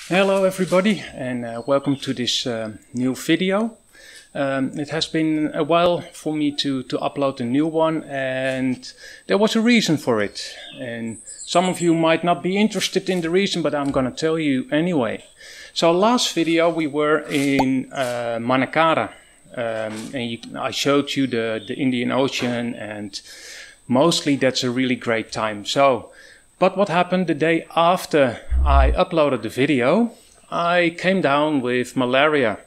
Hello everybody, and welcome to this new video. It has been a while for me to upload a new one, and there was a reason for it. And some of you might not be interested in the reason, but I'm gonna tell you anyway. So last video we were in Manakara, and I showed you the Indian Ocean, and mostly that's a really great time. But what happened the day after I uploaded the video, I came down with malaria.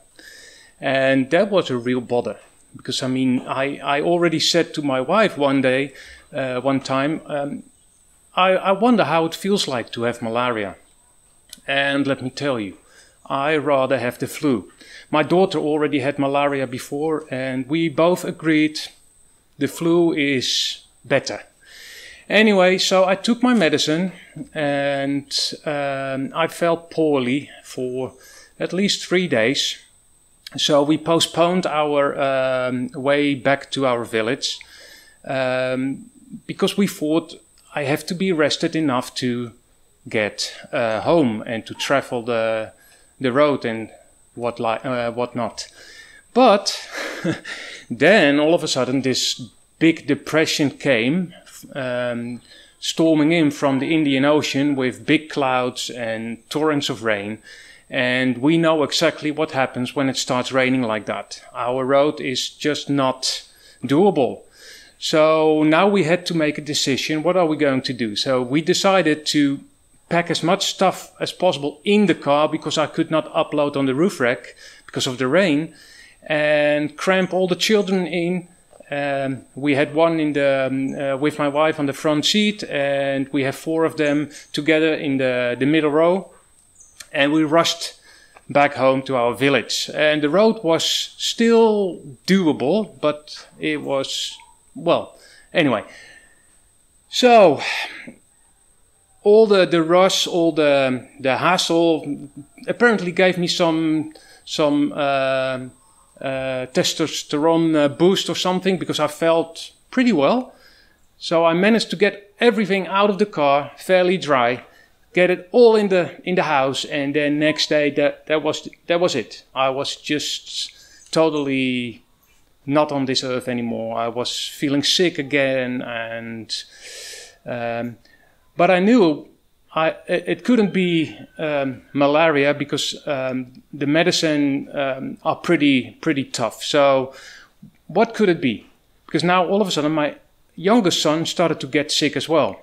And that was a real bother. Because I already said to my wife one time, I wonder how it feels like to have malaria. And let me tell you, I rather have the flu. My daughter already had malaria before, and we both agreed the flu is better. Anyway, so I took my medicine, and I felt poorly for at least 3 days. So we postponed our way back to our village because we thought I have to be rested enough to get home and to travel the road and whatnot. But then all of a sudden this big depression came, storming in from the Indian Ocean with big clouds and torrents of rain. And we know exactly what happens when it starts raining like that. Our road is just not doable. So now we had to make a decision. What are we going to do? So we decided to pack as much stuff as possible in the car, because I could not upload on the roof rack because of the rain, and cramp all the children in. We had one in with my wife on the front seat, and we have 4 of them together in the middle row. And we rushed back home to our village. And the road was still doable, but it was, well, anyway. So all the rush, all the hassle apparently gave me some testosterone boost or something, because I felt pretty well. So I managed to get everything out of the car fairly dry, get it all in the house, and then next day that was it. I was just totally not on this earth anymore. I was feeling sick again, and but I knew it couldn't be malaria, because the medicine are pretty tough. So what could it be? Because now all of a sudden my youngest son started to get sick as well.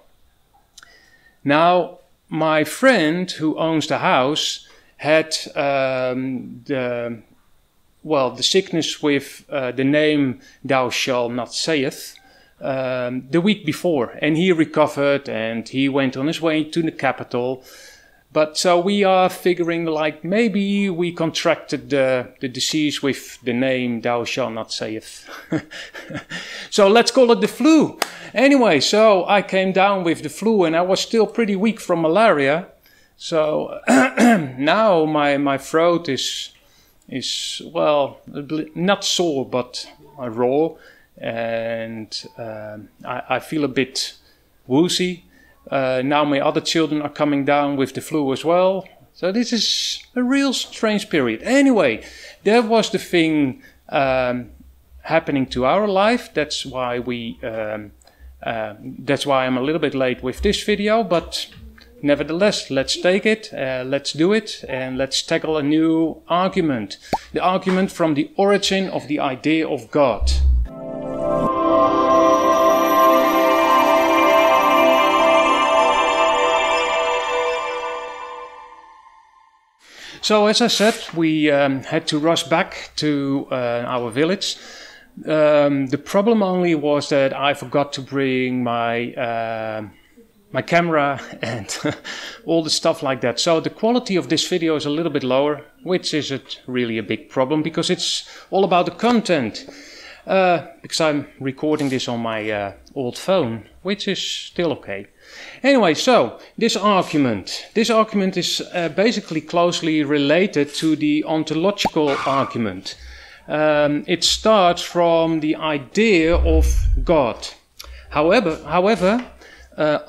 Now my friend who owns the house had the sickness with the name "Thou shalt not sayeth" the week before, and he recovered and he went on his way to the capital. But so we are figuring like maybe we contracted the disease with the name "Thou shalt not sayeth." So let's call it the flu. Anyway, so I came down with the flu, and I was still pretty weak from malaria. So now my throat is well, not sore, but raw, and I feel a bit woozy. Now my other children are coming down with the flu as well. So this is a real strange period. Anyway, that was the thing happening to our life. That's why that's why I'm a little bit late with this video, but nevertheless, let's take it, let's do it, and let's tackle a new argument. The argument from the origin of the idea of God. So as I said, we had to rush back to our village. The problem only was that I forgot to bring my camera and all the stuff like that. So the quality of this video is a little bit lower, which isn't really a big problem, because it's all about the content. Because I'm recording this on my old phone, which is still okay. Anyway, so this argument is basically closely related to the ontological argument. It starts from the idea of God. However,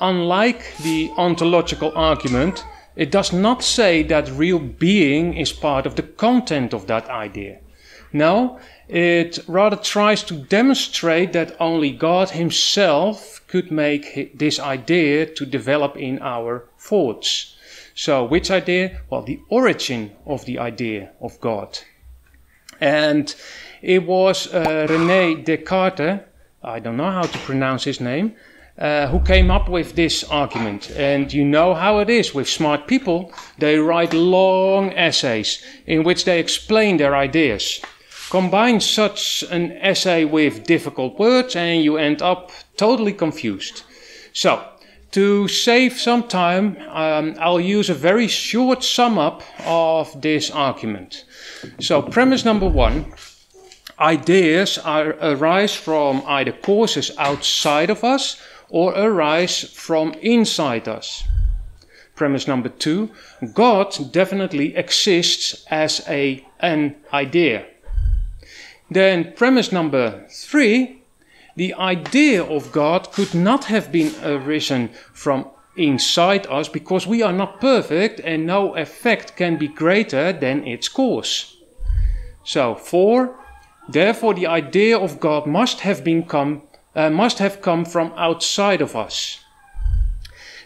unlike the ontological argument, it does not say that real being is part of the content of that idea. No, it rather tries to demonstrate that only God himself could make this idea to develop in our thoughts. So which idea? Well, the origin of the idea of God. And it was René Descartes, I don't know how to pronounce his name, who came up with this argument. And you know how it is with smart people. They write long essays in which they explain their ideas. Combine such an essay with difficult words and you end up totally confused. So, to save some time, I'll use a very short sum up of this argument. So, premise number 1. Ideas arise from either causes outside of us or arise from inside us. Premise number 2, God definitely exists as an idea. Then premise number 3, the idea of God could not have been arisen from inside us because we are not perfect and no effect can be greater than its cause. So 4, therefore the idea of God must have come from outside of us.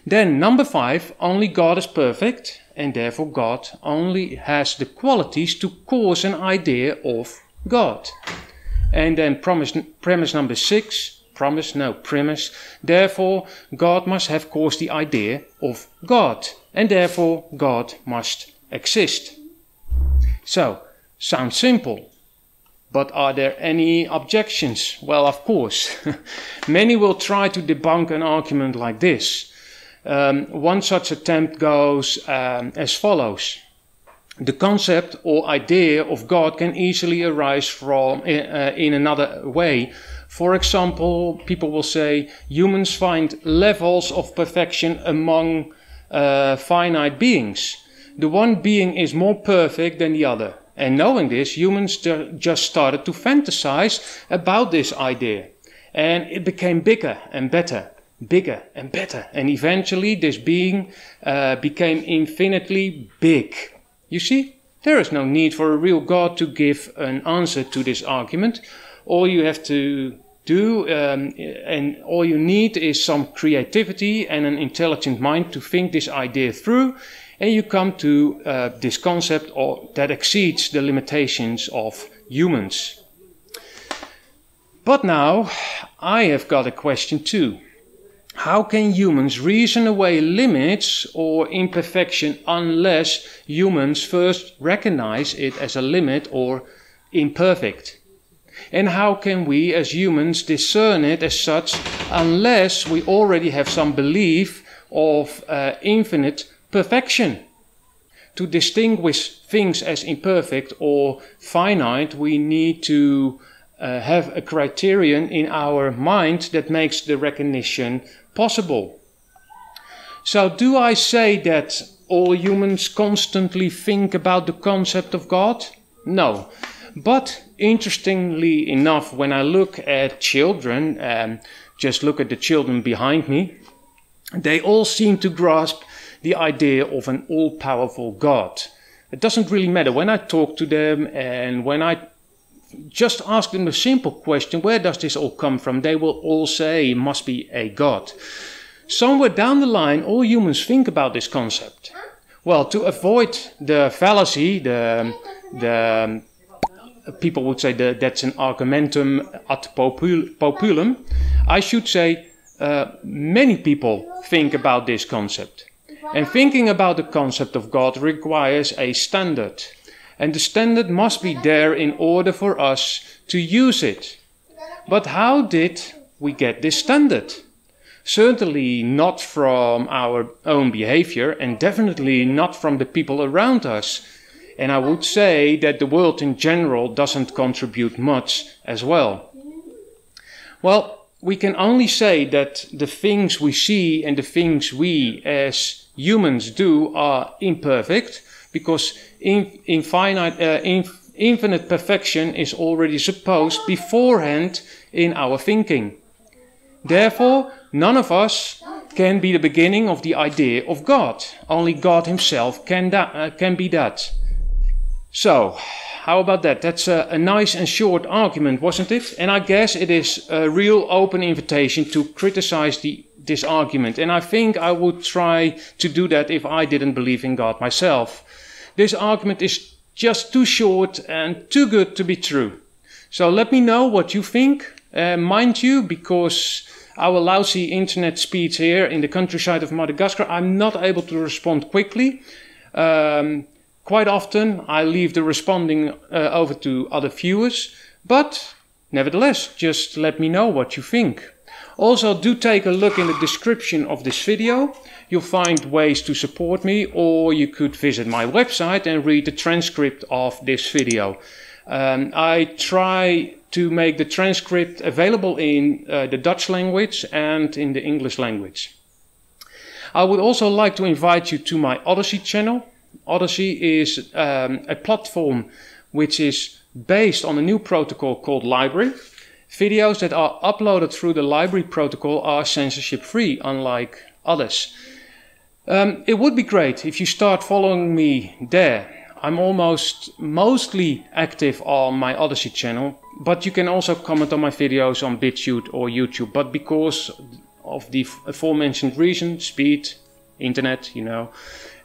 Then number 5, only God is perfect and therefore God only has the qualities to cause an idea of God. And then premise number 6, therefore God must have caused the idea of God and therefore God must exist. So, sounds simple. But are there any objections? Well, of course. Many will try to debunk an argument like this. One such attempt goes as follows. The concept or idea of God can easily arise from in another way. For example, people will say humans find levels of perfection among finite beings. The one being is more perfect than the other. And knowing this, humans just started to fantasize about this idea. And it became bigger and better. And eventually this being became infinitely big. You see, there is no need for a real God to give an answer to this argument. All you have to do and all you need is some creativity and an intelligent mind to think this idea through. And you come to this concept that exceeds the limitations of humans. But now, I have got a question too. How can humans reason away limits or imperfection unless humans first recognize it as a limit or imperfect? And how can we as humans discern it as such unless we already have some belief of infinite perfection? To distinguish things as imperfect or finite, we need to have a criterion in our mind that makes the recognition possible. So do I say that all humans constantly think about the concept of God? No. But interestingly enough, when I look at children, just look at the children behind me, they all seem to grasp the idea of an all-powerful God. It doesn't really matter when I talk to them and when I just ask them a simple question, where does this all come from? They will all say it must be a God. Somewhere down the line, all humans think about this concept. Well, to avoid the fallacy, the people would say that's an argumentum ad populum, I should say many people think about this concept. And thinking about the concept of God requires a standard. And the standard must be there in order for us to use it. But how did we get this standard? Certainly not from our own behavior and definitely not from the people around us. And I would say that the world in general doesn't contribute much as well. Well, we can only say that the things we see and the things we as humans do are imperfect, because infinite perfection is already supposed beforehand in our thinking. Therefore, none of us can be the beginning of the idea of God. Only God himself can be that. So, how about that? That's a nice and short argument, wasn't it? And I guess it is a real open invitation to criticize this argument. And I think I would try to do that if I didn't believe in God myself. This argument is just too short and too good to be true. So let me know what you think. Mind you, because our lousy internet speeds here in the countryside of Madagascar, I'm not able to respond quickly. Quite often I leave the responding over to other viewers, but nevertheless, just let me know what you think. Also, do take a look in the description of this video. You'll find ways to support me, or you could visit my website and read the transcript of this video. I try to make the transcript available in the Dutch language and in the English language. I would also like to invite you to my Odysee channel. Odysee is a platform which is based on a new protocol called LBRY. Videos that are uploaded through the LBRY protocol are censorship free, unlike others. It would be great if you start following me there. I'm mostly active on my Odysee channel, but you can also comment on my videos on BitChute or YouTube. But because of the aforementioned reason, speed, internet, you know,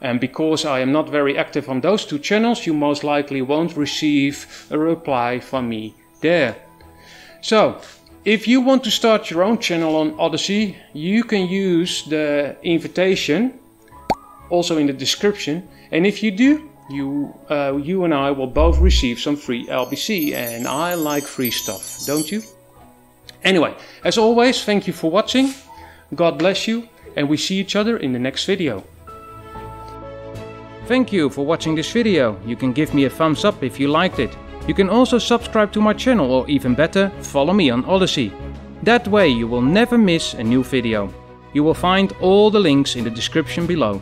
and because I am not very active on those two channels, you most likely won't receive a reply from me there. So, if you want to start your own channel on Odysee, you can use the invitation also in the description, and if you do, you and I will both receive some free LBC, and I like free stuff, don't you? Anyway, as always, thank you for watching, God bless you, and we see each other in the next video. Thank you for watching this video. You can give me a thumbs up if you liked it. You can also subscribe to my channel, or even better, follow me on Odysee. That way you will never miss a new video. You will find all the links in the description below.